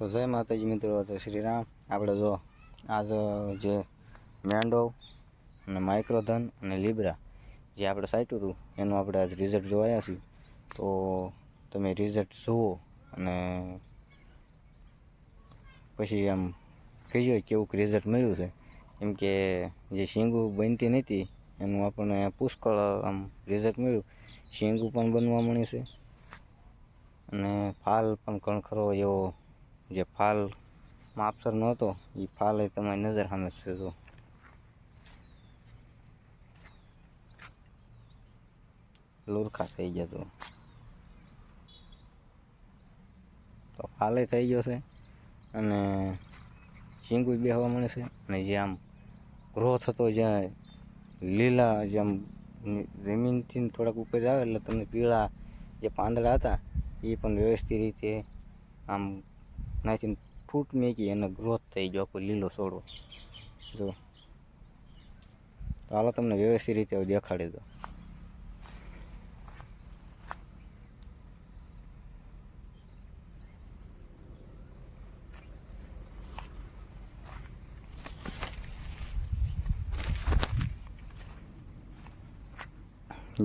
તો જય માતાજી મિત્રો, તો શ્રી રામ. આપણે જો આજ જે મેન્ડો અને માઇક્રોધન અને લીબ્રા જે આપણે સાચ્યું હતું એનું આપણે આજ રિઝલ્ટ જોયા છીએ. તો તમે રિઝલ્ટ જુઓ અને પછી આમ કહીએ કેવું રિઝલ્ટ મળ્યું છે. કેમ કે જે શીંગું બનતી નહોતી એનું આપણને પુષ્કળ આમ રિઝલ્ટ મળ્યું. શીંગું પણ બનવા મળી છે અને ફાલ પણ કણખરો એવો જે ફાલ માપસર નહોતો એ ફાલ એ તમારી નજર સામે છે. જો લુરખા થઈ ગયા તો ફાલે થઈ ગયો છે અને શીંગું બેહવા મળે છે. અને જે આમ ગ્રોથ હતો જ્યાં લીલા જેમ જમીનથી થોડાક ઉપર આવે એટલે તમને પીળા જે પાંદડા હતા એ પણ વ્યવસ્થિત રીતે આમ નાખીને ફૂટ મેકી અને ગ્રોથ થઈ ગયો આખો લીલો છોડવો. જો તો હાલો તમને વ્યવસ્થિત રીતે દેખાડી દો.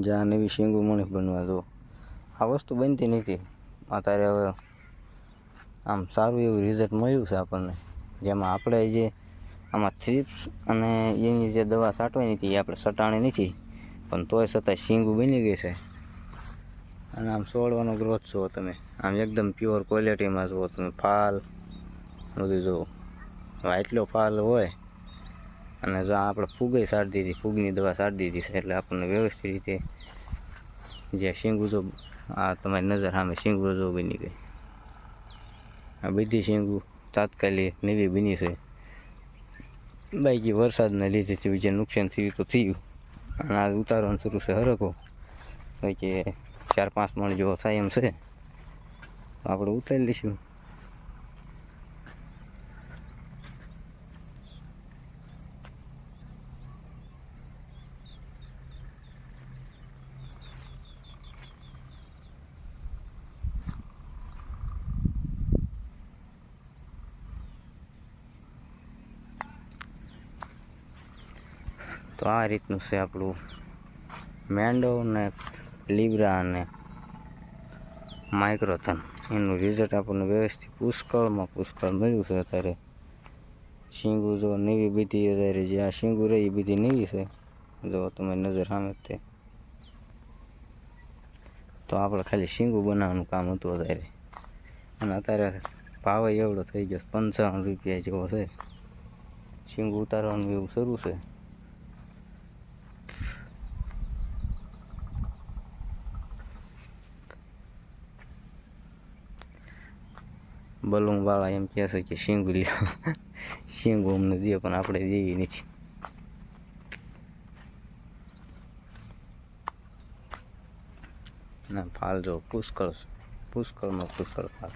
જ્યાં નવી શીંગું મળી બનવા. જો આ વસ્તુ બનતી નથી અત્યારે. હવે આમ સારું એવું રિઝલ્ટ મળ્યું છે આપણને. જેમાં આપણે જે આમાં થ્રીપ્સ અને એની જે દવા છાંટવાની હતી એ આપણે છટાણી નથી, પણ તોય છતાંય શીંગું બની ગઈ છે. અને આમ છોડવાનો ગ્રોથ જુઓ તમે, આમ એકદમ પ્યોર ક્વોલિટીમાં જુઓ તમે. ફાલ બધું જુઓ, આટલો ફાલ હોય અને જો આપણે ફૂગે છાંટી દીધી, ફૂગની દવા છાંટી દીધી છે એટલે આપણને વ્યવસ્થિત રીતે જે શીંગું જો આ તમારી નજર સામે શીંગું જો બની ગઈ. આ બધી શીંગું તાત્કાલિક નવી બની છે. બાકી વરસાદના લીધે જે નુકસાન થયું તો થયું. અને આ ઉતારવાનું શરૂ છે હરખો કે 4-5 મણ જેવો થાય એમ છે. તો આપણે ઉતારી લઈશું. તો આ રીતનું છે આપણું મેન્ડો ને લીબ્રા અને માઇક્રોધન. એનું રિઝલ્ટ આપણને વ્યવસ્થિત પુષ્કળ મળ્યું છે. અત્યારે શીંગું જો નવી બધી, અત્યારે જે આ શીંગું રહી એ બધી નવી છે. જો તમારી નજર સામે તે તો આપણે ખાલી શીંગું બનાવવાનું કામ હતું અત્યારે. અને અત્યારે ભાવ એવડો થઈ ગયો, 55 રૂપિયા જેવો છે. શીંગું ઉતારવાનું એવું શરૂ છે. બલૂનવાળા એમ કહે છે કે શીંગું લ્યો, શીંગું અમને દે, પણ આપણે દેવી નથી. ના ફાલ જો પુષ્કળમાં પુષ્કળ ફાલ.